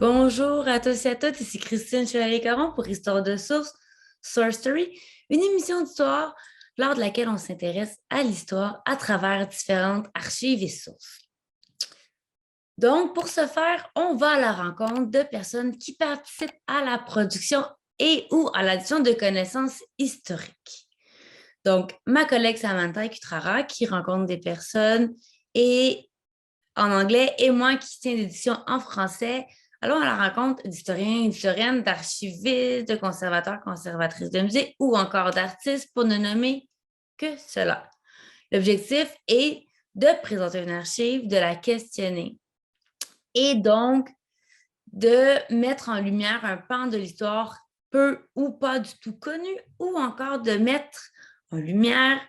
Bonjour à tous et à toutes, ici Christine Chevalier-Caron pour Histoire de source, Source Story, une émission d'histoire lors de laquelle on s'intéresse à l'histoire à travers différentes archives et sources. Donc, pour ce faire, on va à la rencontre de personnes qui participent à la production et ou à l'addition de connaissances historiques. Donc, ma collègue Samantha Kutrara qui rencontre des personnes et en anglais et moi qui tiens l'édition en français. Allons à la rencontre d'historiens, d'historiennes, d'archivistes, de conservateurs, conservatrices de musées ou encore d'artistes pour ne nommer que cela. L'objectif est de présenter une archive, de la questionner et donc de mettre en lumière un pan de l'histoire peu ou pas du tout connu ou encore de mettre en lumière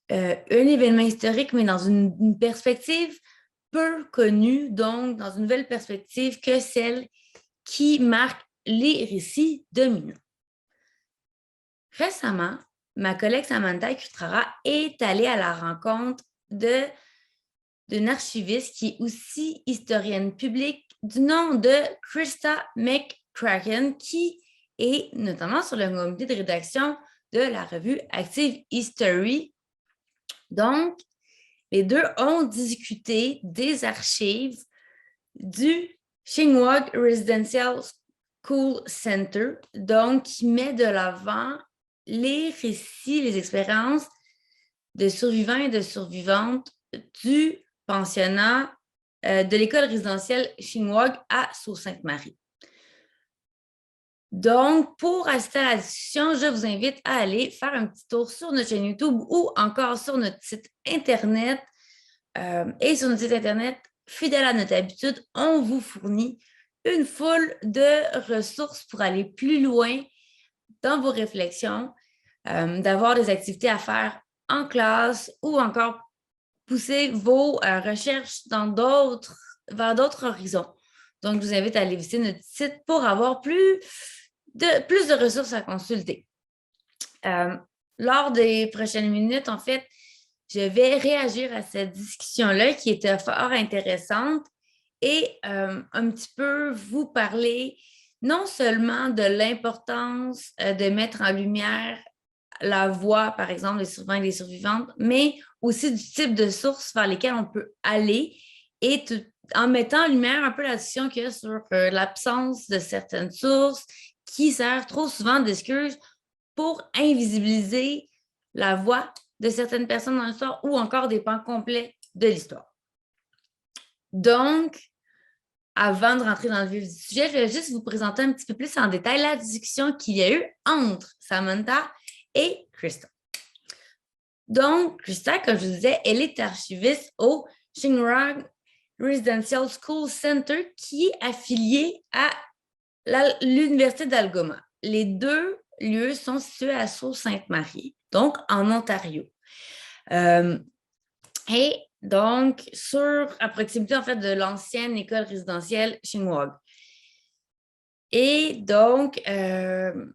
un événement historique, mais dans une perspective peu connue, donc dans une nouvelle perspective que celle qui marque les récits dominants. Récemment, ma collègue Samantha Kutrara est allée à la rencontre d'une archiviste qui est aussi historienne publique du nom de Krista McCracken, qui est notamment sur le comité de rédaction de la revue Active History. Donc, les deux ont discuté des archives du Xinhuang Residential School Center, donc qui met de l'avant les récits, les expériences de survivants et de survivantes du pensionnat de l'école résidentielle Xinhuang à Sault-Sainte-Marie. Donc, pour assister à la discussion, je vous invite à aller faire un petit tour sur notre chaîne YouTube ou encore sur notre site Internet. Et sur notre site Internet, fidèle à notre habitude, on vous fournit une foule de ressources pour aller plus loin dans vos réflexions, d'avoir des activités à faire en classe ou encore pousser vos recherches vers d'autres horizons. Donc, je vous invite à aller visiter notre site pour avoir plus de ressources à consulter. Lors des prochaines minutes, en fait, je vais réagir à cette discussion-là qui était fort intéressante et un petit peu vous parler non seulement de l'importance de mettre en lumière la voix, par exemple, des survivants et des survivantes, mais aussi du type de sources vers lesquelles on peut aller et en mettant en lumière un peu la discussion qu'il y a sur l'absence de certaines sources qui servent trop souvent d'excuses pour invisibiliser la voix de certaines personnes dans l'histoire ou encore des pans complets de l'histoire. Donc, avant de rentrer dans le vif du sujet, je vais juste vous présenter un petit peu plus en détail la discussion qu'il y a eu entre Samantha et Krista. Donc, Krista, comme je vous disais, elle est archiviste au Xinhuang Residential School Center qui est affilié à l'Université d'Algoma. Les deux lieux sont situés à Sault-Sainte-Marie, donc en Ontario. Et donc, à proximité en fait de l'ancienne école résidentielle Xinhuang. Et donc, il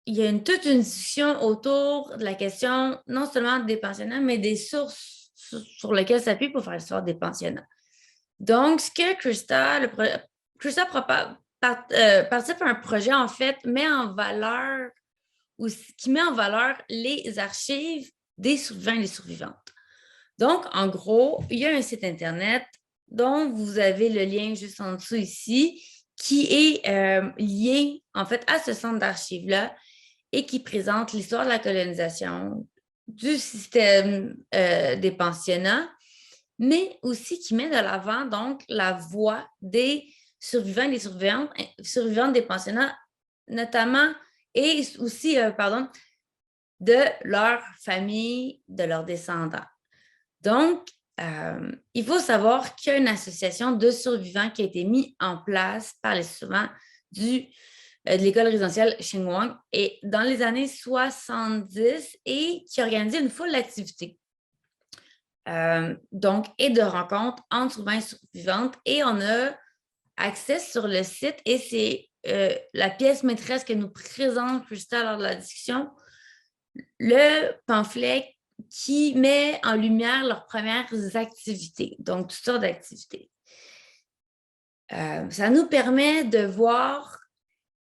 y a toute une discussion autour de la question non seulement des pensionnats, mais des sources sur lesquelles s'appuie pour faire l'histoire des pensionnats. Donc, ce que Krista participe à un projet, en fait, qui met en valeur les archives des survivants et des survivantes. Donc, en gros, il y a un site Internet dont vous avez le lien juste en dessous ici, qui est lié, en fait, à ce centre d'archives-là et qui présente l'histoire de la colonisation, du système des pensionnats, mais aussi qui met de l'avant, donc, la voix des survivants et des survivantes des pensionnats, notamment, et aussi, de leur famille, de leurs descendants. Donc, il faut savoir qu'il y a une association de survivants qui a été mise en place par les survivants de l'école résidentielle Xinhuang et dans les années 70 et qui organisait une foule d'activités. Donc, et de rencontres entre survivants et survivantes. Et on a accès sur le site et c'est la pièce maîtresse que nous présente Krista lors de la discussion, le pamphlet qui met en lumière leurs premières activités, donc toutes sortes d'activités. Ça nous permet de voir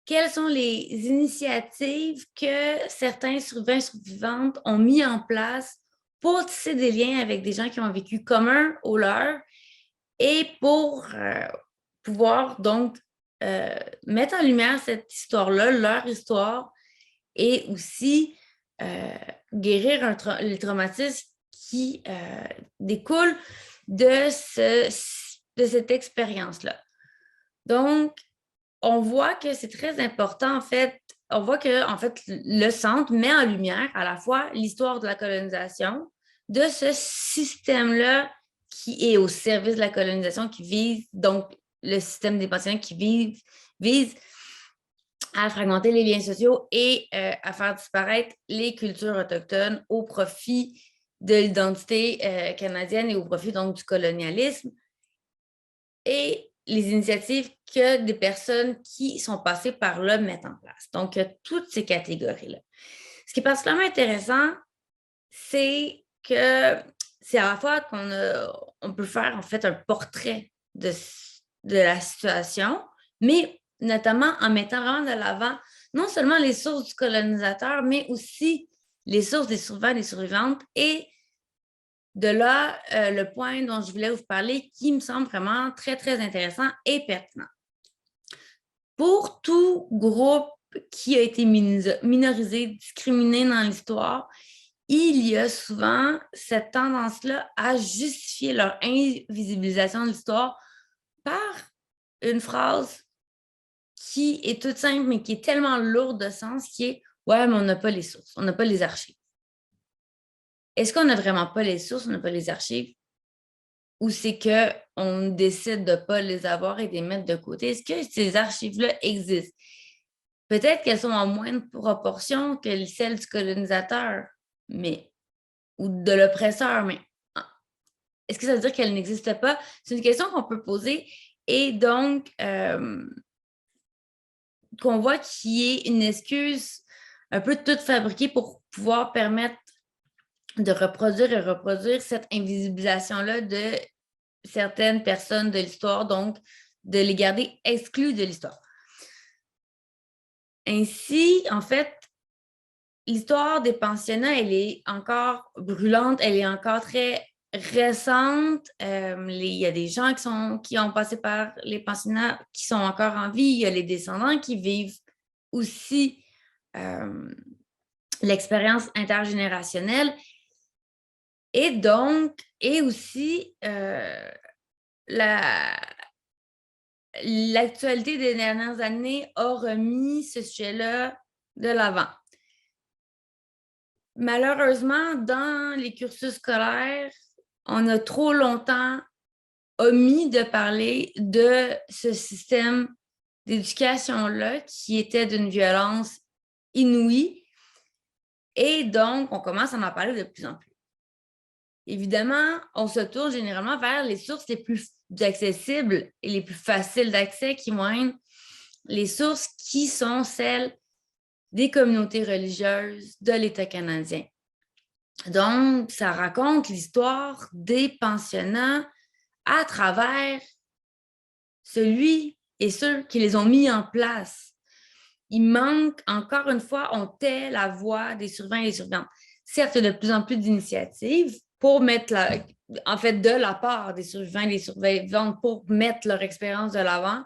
quelles sont les initiatives que certains survivants et survivantes ont mis en place pour tisser des liens avec des gens qui ont un vécu commun au leur et pour pouvoir donc mettre en lumière cette histoire-là, leur histoire, et aussi guérir les traumatismes qui découlent de cette expérience-là. Donc, on voit que c'est très important, en fait. On voit que, en fait, le centre met en lumière à la fois l'histoire de la colonisation, de ce système-là qui est au service de la colonisation, qui vise, donc, le système des pensionnats qui vise à fragmenter les liens sociaux et à faire disparaître les cultures autochtones au profit de l'identité canadienne et au profit donc du colonialisme. Et les initiatives que des personnes qui sont passées par là mettent en place. Donc, toutes ces catégories-là. Ce qui est particulièrement intéressant, c'est que c'est à la fois qu'on peut faire en fait un portrait de la situation, mais notamment en mettant vraiment de l'avant non seulement les sources du colonisateur, mais aussi les sources des survivants et des survivantes. Et de là, le point dont je voulais vous parler qui me semble vraiment très, très intéressant et pertinent. Pour tout groupe qui a été minorisé, discriminé dans l'histoire, il y a souvent cette tendance-là à justifier leur invisibilisation de l'histoire par une phrase qui est toute simple, mais qui est tellement lourde de sens, qui est « Ouais, mais on n'a pas les sources, on n'a pas les archives. » Est-ce qu'on n'a vraiment pas les sources, on n'a pas les archives? Ou c'est qu'on décide de ne pas les avoir et de les mettre de côté? Est-ce que ces archives-là existent? Peut-être qu'elles sont en moindre proportion que celles du colonisateur, ou de l'oppresseur, mais est-ce que ça veut dire qu'elles n'existent pas? C'est une question qu'on peut poser et donc qu'on voit qui est une excuse un peu toute fabriquée pour pouvoir permettre de reproduire et reproduire cette invisibilisation-là de certaines personnes de l'histoire, donc de les garder exclus de l'histoire. Ainsi, en fait, l'histoire des pensionnats, elle est encore brûlante, elle est encore très récente. Il y a des gens qui ont passé par les pensionnats qui sont encore en vie. Il y a les descendants qui vivent aussi l'expérience intergénérationnelle. Et donc, et aussi l'actualité des dernières années a remis ce sujet-là de l'avant. Malheureusement, dans les cursus scolaires, on a trop longtemps omis de parler de ce système d'éducation-là qui était d'une violence inouïe. Et donc, on commence à en parler de plus en plus. Évidemment, on se tourne généralement vers les sources les plus accessibles et les plus faciles d'accès qui vont être les sources qui sont celles des communautés religieuses de l'État canadien. Donc, ça raconte l'histoire des pensionnats à travers celui et ceux qui les ont mis en place. Il manque, encore une fois, on tait la voix des survivants et des survivantes. Certes, il y a de plus en plus d'initiatives pour mettre, en fait, de la part des survivants et des survivantes pour mettre leur expérience de l'avant,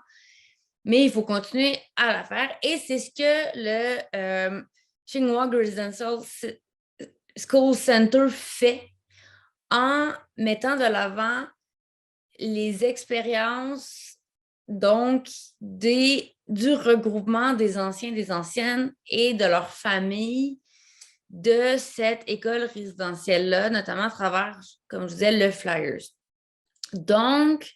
mais il faut continuer à la faire. Et c'est ce que le Ching-Wog Residential School Center fait en mettant de l'avant les expériences donc du regroupement des anciens, des anciennes et de leurs familles de cette école résidentielle-là, notamment à travers, comme je disais, le Flyers. Donc,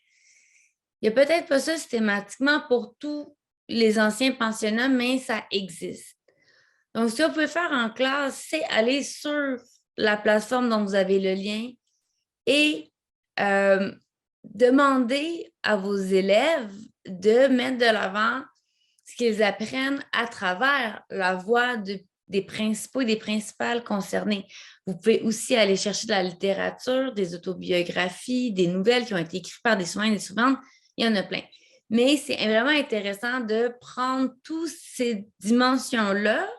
il n'y a peut-être pas ça systématiquement pour tous les anciens pensionnats, mais ça existe. Donc, ce que vous pouvez faire en classe, c'est aller sur la plateforme dont vous avez le lien et demander à vos élèves de mettre de l'avant ce qu'ils apprennent à travers la voix des principaux et des principales concernés. Vous pouvez aussi aller chercher de la littérature, des autobiographies, des nouvelles qui ont été écrites par des survivants et des survivantes. Il y en a plein. Mais c'est vraiment intéressant de prendre toutes ces dimensions-là.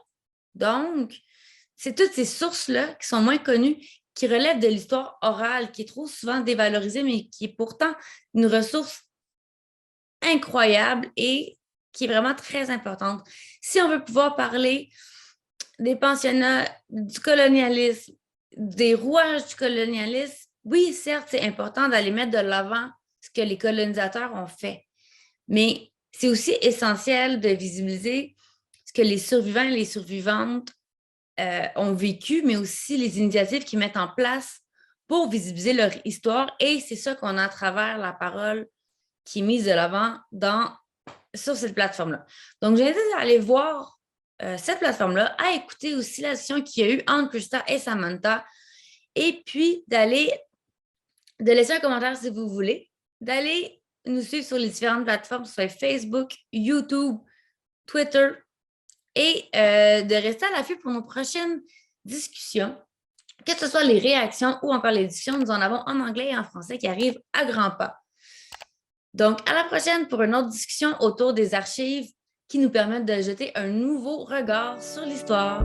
Donc, c'est toutes ces sources-là qui sont moins connues, qui relèvent de l'histoire orale, qui est trop souvent dévalorisée, mais qui est pourtant une ressource incroyable et qui est vraiment très importante. Si on veut pouvoir parler des pensionnats, du colonialisme, des rouages du colonialisme, oui, certes, c'est important d'aller mettre de l'avant ce que les colonisateurs ont fait, mais c'est aussi essentiel de visibiliser ce que les survivants et les survivantes ont vécu, mais aussi les initiatives qu'ils mettent en place pour visibiliser leur histoire. Et c'est ça qu'on a à travers la parole qui est mise de l'avant sur cette plateforme-là. Donc, j'invite à aller voir cette plateforme-là, à écouter aussi la discussion qu'il y a eu entre Krista et Samantha, et puis de laisser un commentaire si vous voulez, d'aller nous suivre sur les différentes plateformes, soit Facebook, YouTube, Twitter, et de rester à l'affût pour nos prochaines discussions, que ce soit les réactions ou encore les discussions, nous en avons en anglais et en français qui arrivent à grands pas. Donc, à la prochaine pour une autre discussion autour des archives qui nous permettent de jeter un nouveau regard sur l'histoire.